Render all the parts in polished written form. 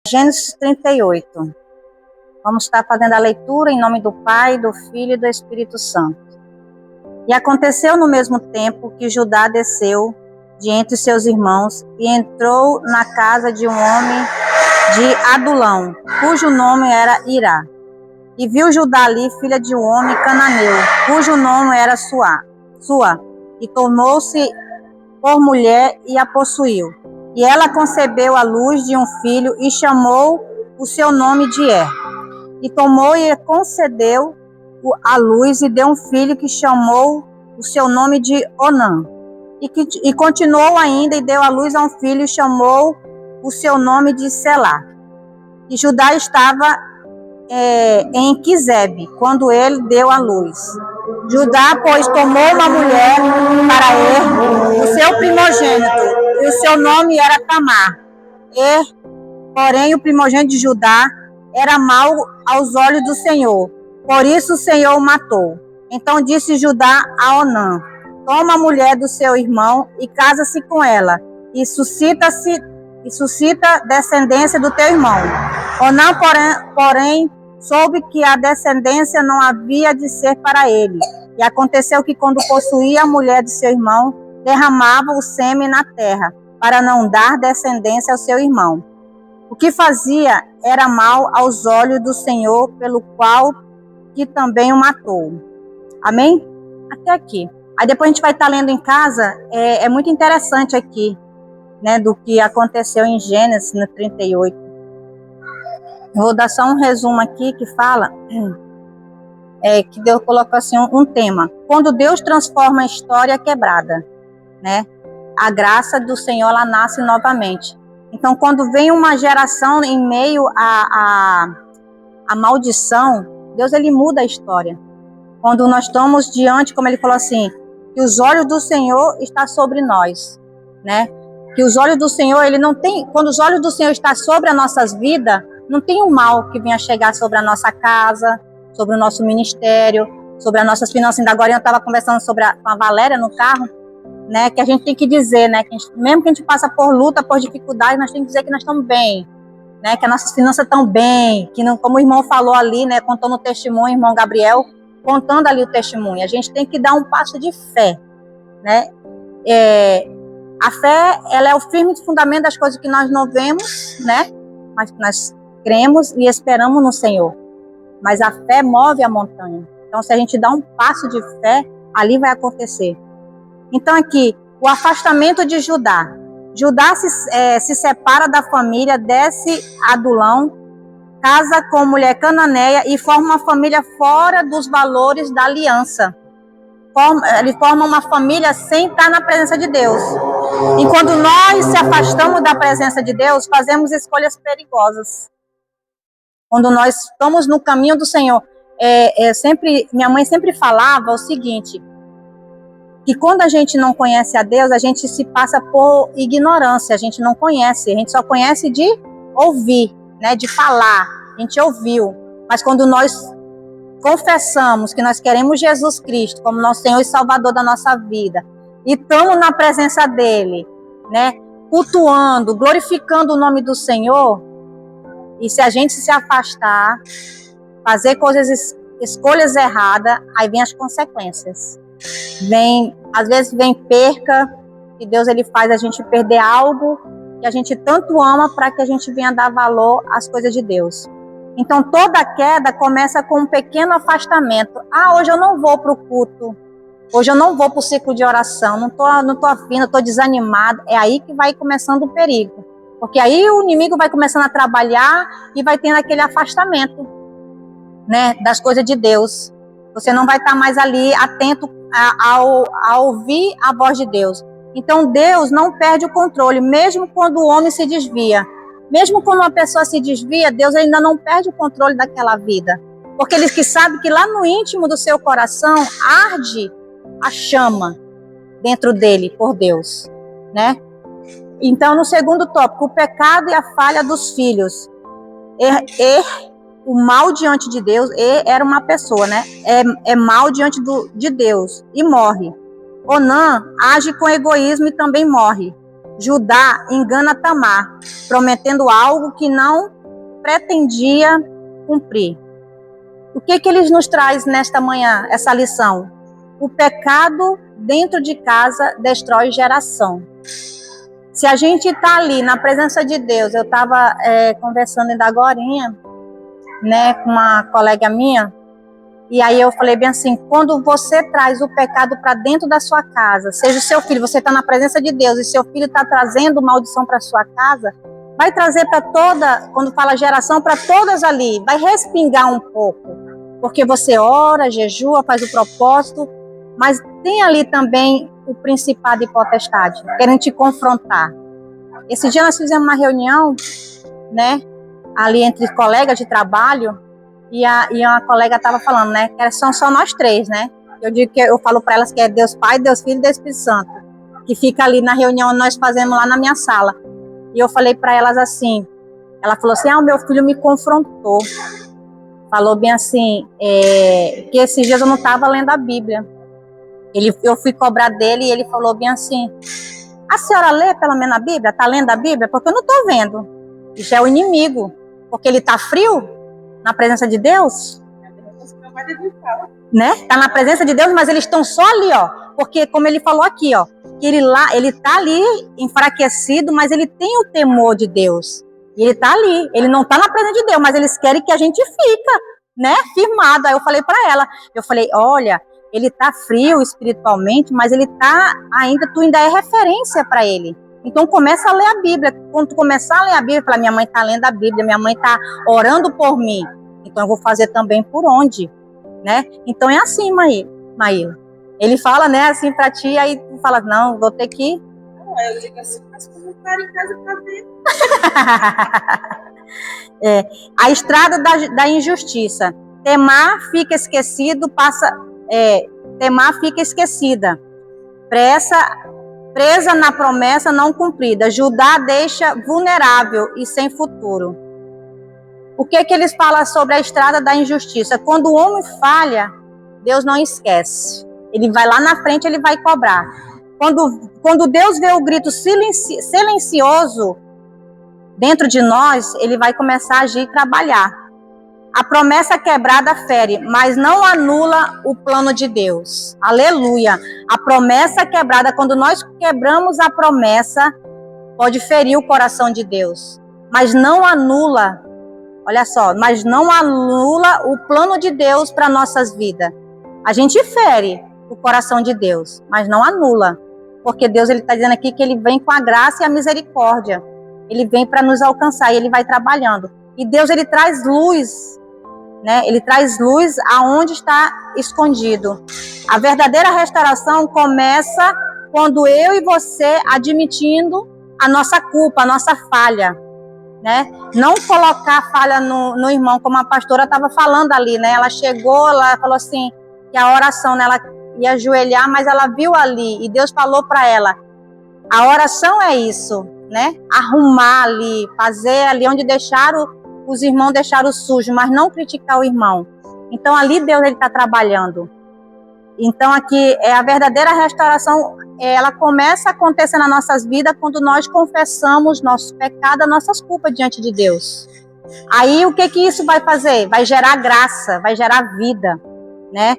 Gênesis 38. Vamos estar fazendo a leitura em nome do Pai, do Filho e do Espírito Santo. E aconteceu no mesmo tempo que Judá desceu de entre seus irmãos e entrou na casa de um homem de Adulão, cujo nome era Irá. E viu Judá ali filha de um homem cananeu, cujo nome era Sua, e tornou-se por mulher e a possuiu. E ela concebeu a luz de um filho e chamou o seu nome de Er. E tomou e concedeu a luz e deu um filho que chamou o seu nome de Onã. E continuou ainda e deu a luz a um filho e chamou o seu nome de Selá. E Judá estava em Quizebe, quando ele deu a luz. Judá, pois, tomou uma mulher para Er, o seu primogênito, e o seu nome era Tamar. Porém, o primogênito de Judá era mau aos olhos do Senhor, por isso o Senhor o matou. Então disse Judá a Onã: toma a mulher do seu irmão e casa-se com ela, e suscita descendência do teu irmão. Onã, porém, soube que a descendência não havia de ser para ele. E aconteceu que, quando possuía a mulher de seu irmão, derramava o sêmen na terra, para não dar descendência ao seu irmão. O que fazia era mal aos olhos do Senhor, pelo qual que também o matou. Amém? Até aqui. Aí depois a gente vai estar lendo em casa, é muito interessante aqui, né, do que aconteceu em Gênesis, no 38. Vou dar só um resumo aqui que fala que Deus colocou assim um tema. Quando Deus transforma a história quebrada, né? A graça do Senhor, ela nasce novamente. Então, quando vem uma geração em meio à maldição, Deus, ele muda a história. Quando nós estamos diante, como ele falou assim, que os olhos do Senhor estão sobre nós, né? Que os olhos do Senhor, ele não tem, quando os olhos do Senhor estão sobre as nossas vidas, não tem um mal que venha chegar sobre a nossa casa, sobre o nosso ministério, sobre as nossas finanças. Ainda agora eu estava conversando com a Valéria no carro, né, que a gente tem que dizer, né, que mesmo que a gente passa por luta, por dificuldade, nós temos que dizer que nós estamos bem, né, que as nossas finanças estão bem, que não, como o irmão falou ali, né, contando o testemunho, o irmão Gabriel, contando ali o testemunho. A gente tem que dar um passo de fé, né. A fé, ela é o firme fundamento das coisas que nós não vemos, né, mas que nós cremos e esperamos no Senhor. Mas a fé move a montanha. Então, se a gente dá um passo de fé, ali vai acontecer. Então, aqui, o afastamento de Judá. Judá se separa da família, desce a Adulão, casa com mulher cananeia e forma uma família fora dos valores da aliança. Ele forma uma família sem estar na presença de Deus. E quando nós se afastamos da presença de Deus, fazemos escolhas perigosas. Quando nós estamos no caminho do Senhor, minha mãe sempre falava o seguinte, que quando a gente não conhece a Deus, a gente se passa por ignorância, a gente não conhece, a gente só conhece de ouvir, né, de falar, a gente ouviu. Mas quando nós confessamos que nós queremos Jesus Cristo como nosso Senhor e Salvador da nossa vida, e estamos na presença dEle, né, cultuando, glorificando o nome do Senhor, e se a gente se afastar, fazer escolhas erradas, aí vem as consequências. Às vezes vem perca, e Deus, ele faz a gente perder algo que a gente tanto ama, para que a gente venha dar valor às coisas de Deus. Então toda queda começa com um pequeno afastamento. Hoje eu não vou para o culto, hoje eu não vou para o ciclo de oração, não tô afim, eu tô desanimado. É aí que vai começando o perigo. Porque aí o inimigo vai começando a trabalhar e vai tendo aquele afastamento, né, das coisas de Deus. Você não vai estar mais ali atento a ouvir a voz de Deus. Então Deus não perde o controle, mesmo quando o homem se desvia. Mesmo quando uma pessoa se desvia, Deus ainda não perde o controle daquela vida. Porque Ele que sabe que lá no íntimo do seu coração arde a chama dentro dele por Deus, né? Então, no segundo tópico, o pecado e a falha dos filhos. O mal diante de Deus, era uma pessoa, né? É mal diante de Deus e morre. Onã age com egoísmo e também morre. Judá engana Tamar, prometendo algo que não pretendia cumprir. O que ele nos traz nesta manhã, essa lição? O pecado dentro de casa destrói geração. Se a gente está ali na presença de Deus, eu estava conversando ainda agorinha, né, com uma colega minha, e aí eu falei bem assim, quando você traz o pecado para dentro da sua casa, seja o seu filho, você está na presença de Deus, e seu filho está trazendo maldição para sua casa, vai trazer para toda, quando fala geração, para todas ali, vai respingar um pouco, porque você ora, jejua, faz o propósito, mas tem ali também o principado e potestade, querendo te confrontar. Esse dia nós fizemos uma reunião, né, ali entre colegas de trabalho, e uma colega estava falando, né, que são só nós três, né, eu falo para elas que é Deus Pai, Deus Filho e Deus Espírito Santo, que fica ali na reunião, nós fazemos lá na minha sala, e eu falei para elas assim, ela falou assim, o meu filho me confrontou, falou bem assim, que esses dias eu não estava lendo a Bíblia, eu fui cobrar dele e ele falou bem assim, a senhora lê pelo menos a Bíblia? Está lendo a Bíblia? Porque eu não estou vendo. Isso é o inimigo. Porque ele está frio na presença de Deus. Né? Está na presença de Deus, mas eles estão só ali, ó. Porque como ele falou aqui, ó, que ele está ali enfraquecido, mas ele tem o temor de Deus. E ele está ali. Ele não está na presença de Deus, mas eles querem que a gente fica, né, firmado. Aí eu falei para ela, olha, ele está frio espiritualmente, mas ele está ainda, tu ainda é referência para ele. Então começa a ler a Bíblia. Quando tu começar a ler a Bíblia, fala, minha mãe está lendo a Bíblia, minha mãe está orando por mim. Então eu vou fazer também por onde, né? Então é assim, Maíla. Ele fala, né, assim para ti, aí tu fala, não, vou ter que... Não, eu digo assim, mas como para em casa para ver. A estrada da injustiça. Temar fica esquecido, Temar fica esquecida. Presa na promessa não cumprida. Judá deixa vulnerável e sem futuro. O que eles falam sobre a estrada da injustiça? Quando o homem falha, Deus não esquece. Ele vai lá na frente, ele vai cobrar. Quando Deus vê o grito silencioso dentro de nós, ele vai começar a agir e trabalhar. A promessa quebrada fere, mas não anula o plano de Deus. Aleluia! A promessa quebrada, quando nós quebramos a promessa, pode ferir o coração de Deus. Mas não anula, olha só, mas não anula o plano de Deus para nossas vidas. A gente fere o coração de Deus, mas não anula. Porque Deus está dizendo aqui que ele vem com a graça e a misericórdia. Ele vem para nos alcançar e ele vai trabalhando. E Deus, ele traz luz, né? Ele traz luz aonde está escondido. A verdadeira restauração começa quando eu e você admitindo a nossa culpa, a nossa falha, né? Não colocar a falha no irmão, como a pastora estava falando ali, né? Ela chegou, ela falou assim, que a oração, né? Ela ia ajoelhar, mas ela viu ali, e Deus falou para ela, a oração é isso, né? Arrumar ali, fazer ali onde os irmãos deixaram sujo, mas não criticar o irmão. Então ali Deus está trabalhando. Então aqui a verdadeira restauração, ela começa a acontecer nas nossas vidas quando nós confessamos nossos pecados, nossas culpas diante de Deus. Aí o que isso vai fazer? Vai gerar graça, vai gerar vida, né?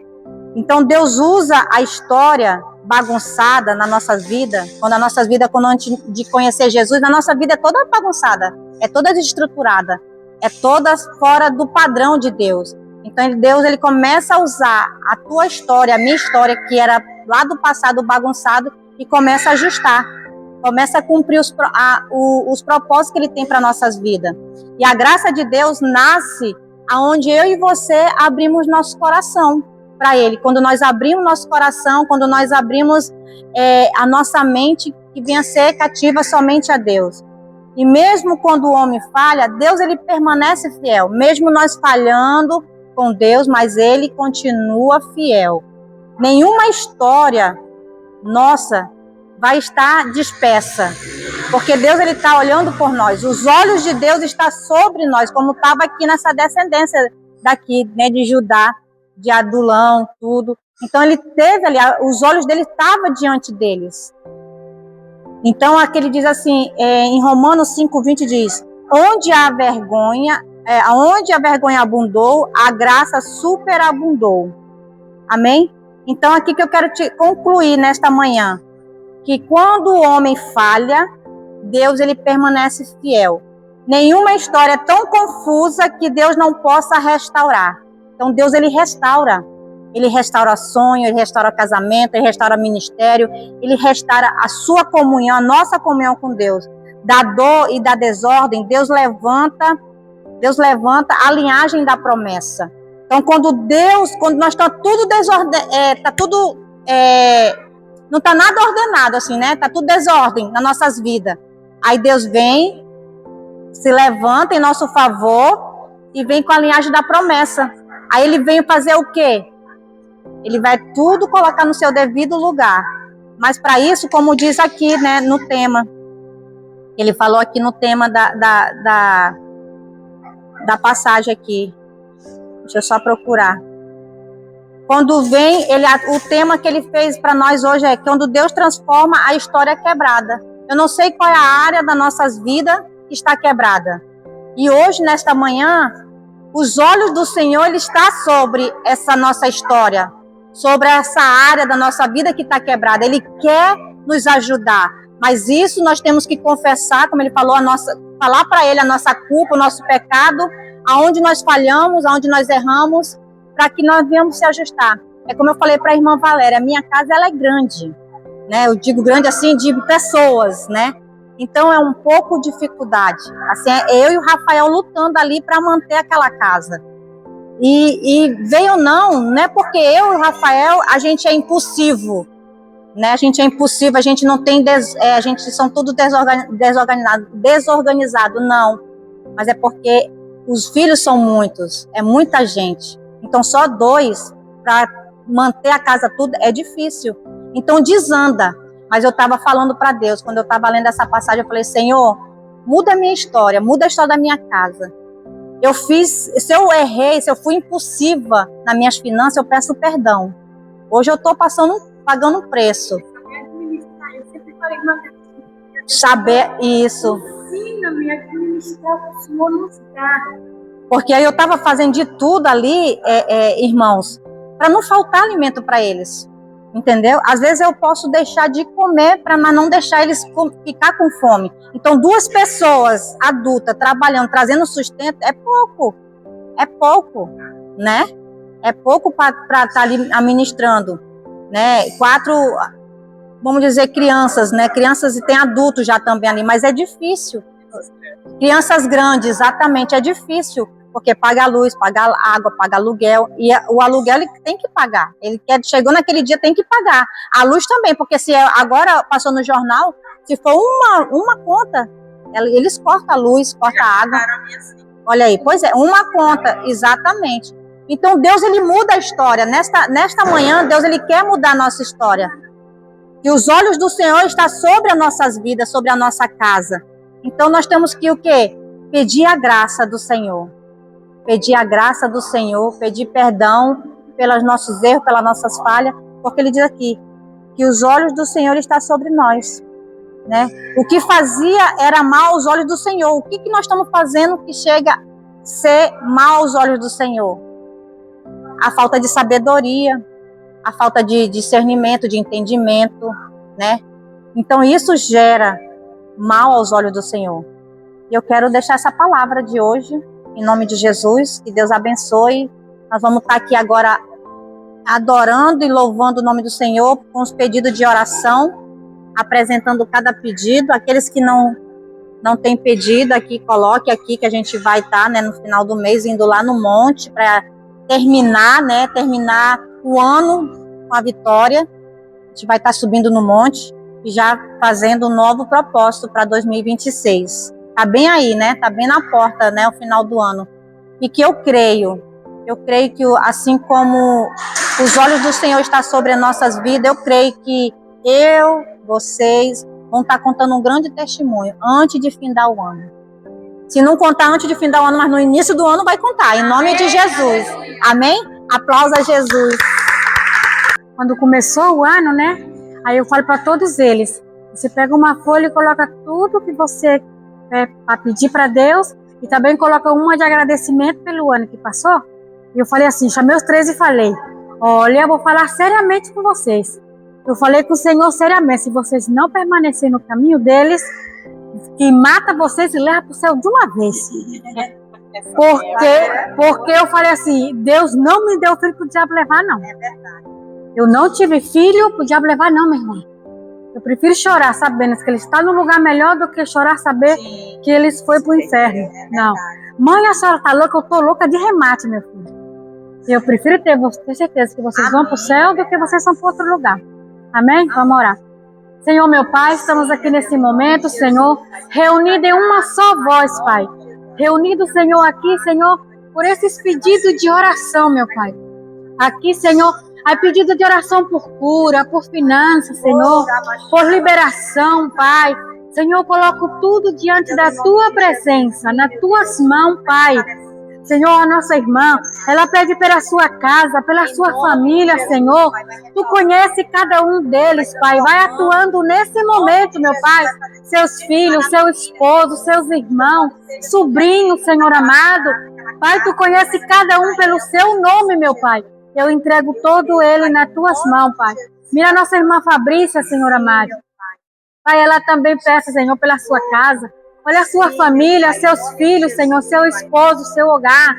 Então Deus usa a história bagunçada na nossa vida, quando antes de conhecer Jesus, a nossa vida é toda bagunçada, é toda desestruturada, é toda fora do padrão de Deus. Então Deus, ele começa a usar a tua história, a minha história, que era lá do passado bagunçado, e começa a ajustar, começa a cumprir os propósitos que ele tem para nossas vidas. E a graça de Deus nasce aonde eu e você abrimos nosso coração para ele. Quando nós abrimos nosso coração, quando nós abrimos a nossa mente, que venha ser cativa somente a Deus. E mesmo quando o homem falha, Deus, ele permanece fiel. Mesmo nós falhando com Deus, mas ele continua fiel. Nenhuma história nossa vai estar dispersa, porque Deus, ele está olhando por nós. Os olhos de Deus estão sobre nós, como estava aqui nessa descendência daqui, né, de Judá, de Adulão, tudo. Então ele teve ali, os olhos dele estavam diante deles. Então aqui ele diz assim, em Romanos 5:20 diz, onde há vergonha, Onde a vergonha abundou, a graça superabundou. Amém? Então aqui que eu quero te concluir nesta manhã, que quando o homem falha, Deus ele permanece fiel. Nenhuma história é tão confusa que Deus não possa restaurar. Então Deus ele restaura. Ele restaura sonho, ele restaura casamento, ele restaura ministério, ele restaura a sua comunhão, a nossa comunhão com Deus. Da dor e da desordem, Deus levanta a linhagem da promessa. Então, quando nós estamos tudo não está nada ordenado, assim, né? Está tudo desordem nas nossas vidas. Aí Deus vem, se levanta em nosso favor e vem com a linhagem da promessa. Aí ele vem fazer o quê? Ele vai tudo colocar no seu devido lugar. Mas para isso, como diz aqui, né, no tema, ele falou aqui no tema da passagem aqui. Deixa eu só procurar. Quando vem, o tema que ele fez para nós hoje é quando Deus transforma a história quebrada. Eu não sei qual é a área das nossas vidas que está quebrada. E hoje, nesta manhã, os olhos do Senhor ele está sobre essa nossa história, sobre essa área da nossa vida que está quebrada. Ele quer nos ajudar. Mas isso nós temos que confessar, como ele falou, falar para ele a nossa culpa, o nosso pecado, aonde nós falhamos, aonde nós erramos, para que nós venhamos se ajustar. É como eu falei para a irmã Valéria, a minha casa ela é grande, né? Eu digo grande assim de pessoas, né? Então é um pouco dificuldade. Assim, eu e o Rafael lutando ali para manter aquela casa. E veio ou não é porque eu e o Rafael a gente é impulsivo, né? A gente é impulsivo, a gente não tem, a gente são tudo desorganizado, não. Mas é porque os filhos são muitos, é muita gente. Então só 2 para manter a casa tudo é difícil. Então desanda. Mas eu estava falando para Deus, quando eu estava lendo essa passagem, eu falei, Senhor, muda a minha história, muda a história da minha casa. Se eu errei, se eu fui impulsiva nas minhas finanças, eu peço perdão. Hoje eu estou pagando um preço. Saber isso. Ensina-me a administrar o Senhor nos dá. Porque aí eu estava fazendo de tudo ali, irmãos, para não faltar alimento para eles. Entendeu? Às vezes eu posso deixar de comer para não deixar eles ficar com fome. Então 2 pessoas adultas trabalhando, trazendo sustento, é pouco, né? É pouco para estar ali administrando, né? 4, vamos dizer, crianças, né? Crianças e tem adultos já também ali, mas é difícil. Crianças grandes, exatamente, é difícil. Porque paga a luz, paga a água, paga aluguel. E o aluguel ele tem que pagar. Chegou naquele dia, tem que pagar. A luz também, porque se agora passou no jornal, se for uma conta, eles cortam a luz, cortam a água. Olha aí, pois é, uma conta, exatamente. Então Deus ele muda a história. Nesta manhã, Deus ele quer mudar a nossa história. E os olhos do Senhor estão sobre as nossas vidas, sobre a nossa casa. Então nós temos que o quê? Pedir a graça do Senhor. Pedir a graça do Senhor, pedir perdão pelos nossos erros, pelas nossas falhas, porque ele diz aqui que os olhos do Senhor estão sobre nós, né? O que fazia era mal aos olhos do Senhor. O que nós estamos fazendo que chega a ser mal aos olhos do Senhor? A falta de sabedoria, a falta de discernimento, de entendimento, né? Então isso gera mal aos olhos do Senhor. E eu quero deixar essa palavra de hoje, em nome de Jesus, que Deus abençoe. Nós vamos estar aqui agora adorando e louvando o nome do Senhor com os pedidos de oração, apresentando cada pedido. Aqueles que não têm pedido aqui, coloque aqui que a gente vai estar, né, no final do mês indo lá no monte para terminar o ano com a vitória. A gente vai estar subindo no monte e já fazendo um novo propósito para 2026. Tá bem aí, né? Tá bem na porta, né? O final do ano. E que eu creio que assim como os olhos do Senhor estão sobre as nossas vidas, eu creio que vocês vão estar contando um grande testemunho antes de findar o ano. Se não contar antes de findar o ano, mas no início do ano vai contar, em nome de Jesus. Amém? Aplausos a Jesus. Quando começou o ano, né? Aí eu falo para todos eles, você pega uma folha e coloca tudo que você para pedir para Deus E também coloca uma de agradecimento pelo ano que passou. E eu falei assim, chamei os 13 e falei, olha, eu vou falar seriamente com vocês. Eu falei com o Senhor seriamente, se vocês não permanecerem no caminho deles, que mata vocês e leva para o céu de uma vez. Porque eu falei assim, Deus não me deu filho para o diabo levar, não. É verdade. Eu não tive filho para o diabo levar, não, meu irmão. Eu prefiro chorar sabendo que ele está no lugar melhor do que chorar saber que eles foi para o inferno. Não. Mãe, a senhora está louca? Eu estou louca de remate, meu filho. Eu prefiro ter certeza que vocês vão para o céu do que vocês vão para outro lugar. Amém? Vamos orar. Senhor, meu Pai, estamos aqui nesse momento, Senhor, reunidos em uma só voz, Pai. Reunidos, Senhor, aqui, Senhor, por esses pedidos de oração, meu Pai. Aqui, Senhor, há pedido de oração por cura, por finanças, Senhor, por liberação, Pai. Senhor, coloco tudo diante da Tua presença, nas Tuas mãos, Pai. Senhor, a nossa irmã, ela pede pela sua casa, pela sua família, Senhor. Tu conhece cada um deles, Pai. Vai atuando nesse momento, meu Pai. Seus filhos, seu esposo, seus irmãos, sobrinhos, Senhor amado. Pai, tu conhece cada um pelo seu nome, meu Pai. Eu entrego todo ele nas tuas mãos, Pai. Mira a nossa irmã Fabrícia, Senhor amado. Pai, ela também peça, Senhor, pela sua casa. Olha a sua família, seus filhos, Senhor, seu esposo, seu hogar.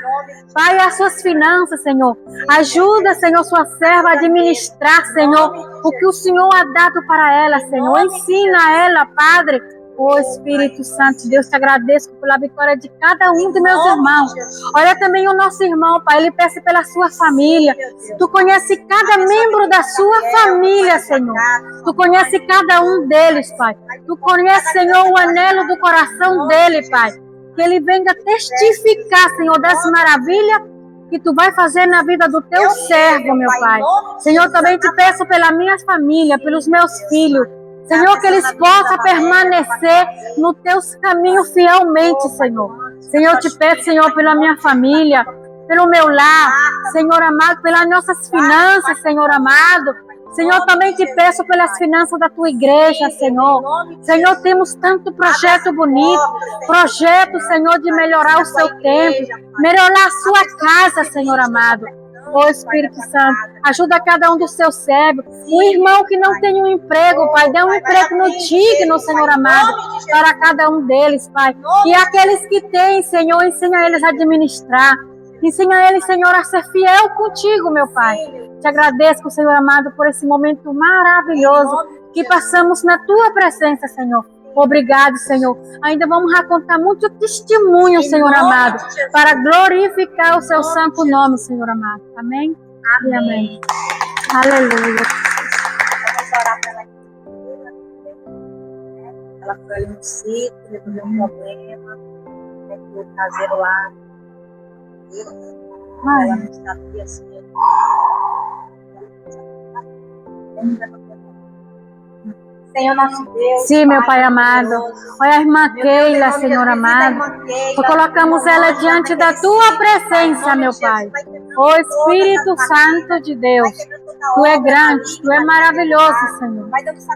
Pai, as suas finanças, Senhor. Ajuda, Senhor, sua serva a administrar, Senhor, o que o Senhor ha dado para ela, Senhor. Ensina a ela, Padre. Ô Espírito Santo de Deus, te agradeço pela vitória de cada um dos meus irmãos. Olha também o nosso irmão, Pai, ele peça pela sua família. Tu conhece cada membro da sua família, Senhor. Tu conhece cada um deles, Pai. Tu conhece, Senhor, o anelo do coração dele, Pai. Que ele venha testificar, Senhor, das maravilhas que tu vai fazer na vida do teu servo, meu Pai. Senhor, também te peço pela minha família, pelos meus filhos. Senhor, que eles possam permanecer no teus caminhos fielmente, Senhor. Senhor, te peço, Senhor, pela minha família, pelo meu lar, Senhor amado, pelas nossas finanças, Senhor amado. Senhor, também te peço pelas finanças da tua igreja, Senhor. Senhor, temos tanto projeto bonito, projeto, Senhor, de melhorar o seu templo, melhorar a sua casa, Senhor amado. Ô Espírito Santo, ajuda cada um dos seus servos. O irmão que não tem um emprego, Pai, dê um emprego no digno, Senhor amado, para cada um deles, Pai. E aqueles que têm, Senhor, ensina eles a administrar. Ensina eles, Senhor, a ser fiel contigo, meu Pai. Te agradeço, Senhor amado, por esse momento maravilhoso que passamos na tua presença, Senhor. Obrigado, Senhor. Ainda vamos racontar muito testemunho, Senhor amado, para glorificar o seu santo nome, Senhor amado. Amém? Amém. E amém. Aleluia. Vamos orar pela ela foi ali no sítio, resolveu um problema, o caseiro lá. Ela não sabia assim. Senhor nosso Deus. Sim, meu Pai amado. Olha a irmã Keila, Senhor amado. Colocamos ela diante da tua presença, meu Pai. Ó Espírito Santo de Deus. Tu é grande, tu é maravilhoso, Senhor.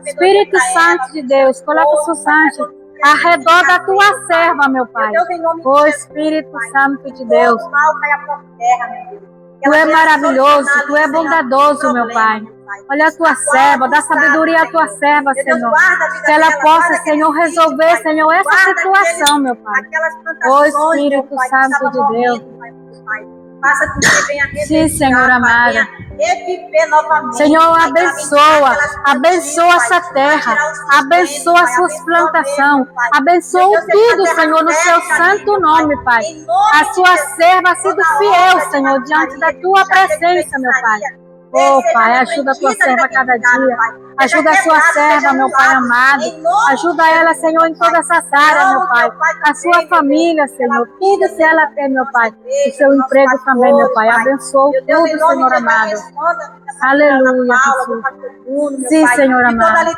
Espírito Santo de Deus, coloca os seus anjos ao redor da tua serva, meu Pai. Ó Espírito Santo de Deus. Tu é maravilhoso, tu é bondadoso, meu Pai. Olha a tua serva, dá sabedoria à tua serva, Senhor. Que ela possa, Senhor, resolver, Senhor, essa situação, meu Pai. Ô Espírito Santo de Deus. Faça com que venha reviver, sim, Senhor amado. Reviver novamente. Senhor, abençoa essa terra, abençoa as suas plantações, abençoa tudo, Senhor, no seu santo nome, Pai. A sua serva ha sido fiel, Senhor, diante da tua presença, meu Pai. Oh, Pai, ajuda a tua serva cada dia. Ajuda a sua serva, meu Pai amado. Ajuda ela, Senhor, em todas essas áreas, meu Pai. A sua família, Senhor. Tudo se ela tem, meu Pai. O seu emprego também, meu Pai. Abençoa tudo, Senhor amado. Aleluia, Jesus. Sim, Senhor amado.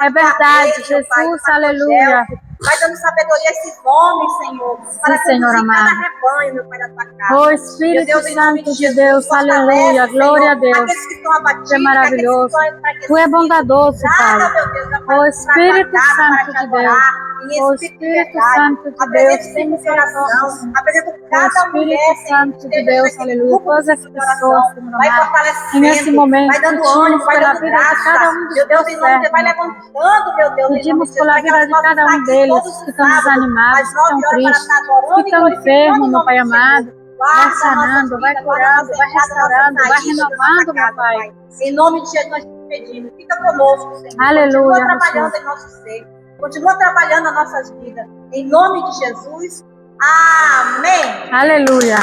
É verdade, Jesus. Aleluia. Vai dando sabedoria a esses homens, Senhor. Para sim, Senhor amado. Cada rebanho, meu Pai, da tua casa. Oh, Espírito Santo de Deus, aleluia, glória a Deus. Aqueles que estão abatidos, Tu é maravilhoso. Tu é bondadoso, Pai. Traga, meu Deus, a O Espírito casa Santo para te de adorar em O espírito e Espírito verdade. Santo de Deus, Apresento tem esse coração, misericórdia. apresento O cada mulher, Espírito Senhor, Santo que de esteja Deus, naquele aleluia. grupo Todas de as oração, pessoas, Senhor vai amado, fortalecendo, e nesse momento vai dando pedimos ânimo, vai pela dando vida de graça. cada um dos Meu Deus, teus em nome de Deus, vai servos, levantando, meu Deus, em nome pedimos de Jesus, pela para que vida elas de possam cada estar um aqui deles todos os que estão sábados, desanimados, às que estão 9 horas, para estar tristes, adorando que e estão glorificando enfermos, o meu nome Pai do amado. Senhor. Vai Guarda a nossa sanando, vai vida, guarda a nossa curando, vai entrada, nossa restaurando, vai saída de nossa renovando, meu casa, Pai. Pai. Em nome de Jesus, nós te pedimos. Fica conosco, Senhor. Aleluia, Continua trabalhando Jesus. em nosso ser. Continua trabalhando nas nossas vidas. Em nome de Jesus. Amém. Aleluia.